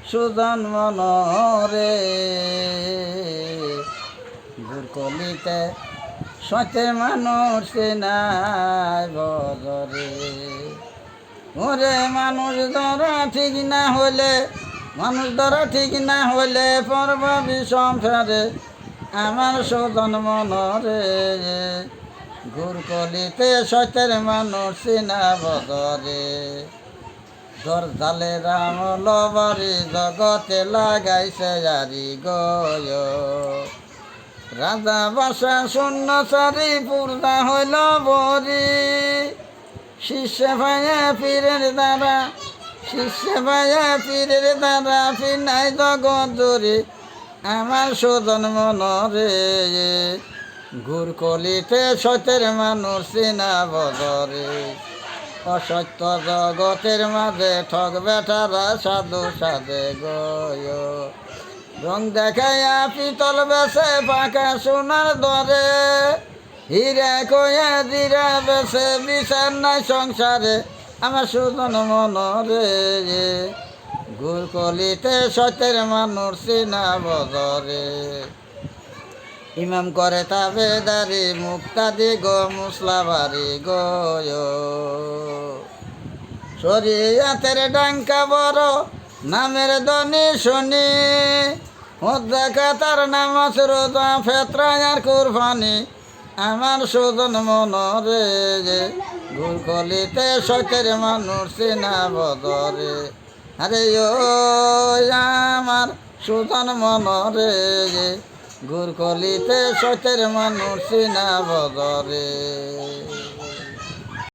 সুজন মনরে গুরকলিতে সতে মানুষ নাই বদরে। ওরে মানুষ ধরা ঠিক না হলে, মানুষ ধরা ঠিক না হলে পর্ব বিষম ফেরে আমার সুজন মনরে গুরকলিতে সতের মানুষ না বদরে। দরজালে রাম লবারি জগতে লাগাইছে জারি গয়। রাজা বাসা শূন্য চারি পূর্ণা হইল বরি। শিষ্যে ভাইয়া পীরের দ্বারা, শিষ্যে ভাইয়া পীরের দ্বারা ফিনাই জগৎ জুড়ি আমার সুজন মনরে গুরকলিতে সতের মানুষ চিনা বদরে। অসত্য জগতের মাঝে ঠক বেটারা সাধু সাধে গয়। রং দেখাইয়া পিতল বেছে পাকা সোনার দরে। হীরা কয়া জিরা বেছে বিচার নাই সংসারে আমার সুজন মনরে গুরকলিতে সতের মানুষ চিনা বদরে। ইমাম করে তাবেদারি মুক্তাদি গো মুসলাবারি গয়। শরীয়তের ডাঙ্কা বড় নামের ধনী শুনি। দেখা তার নামাজ রোজা ফেতরার কুরবানি আমার সুজন মনরে গুরকলিতে সতের মানুষ চিনা বদরে। আরে ও আমার সুজন মনরে গুরকলিতে সতের মানুষ চিনা বদরে।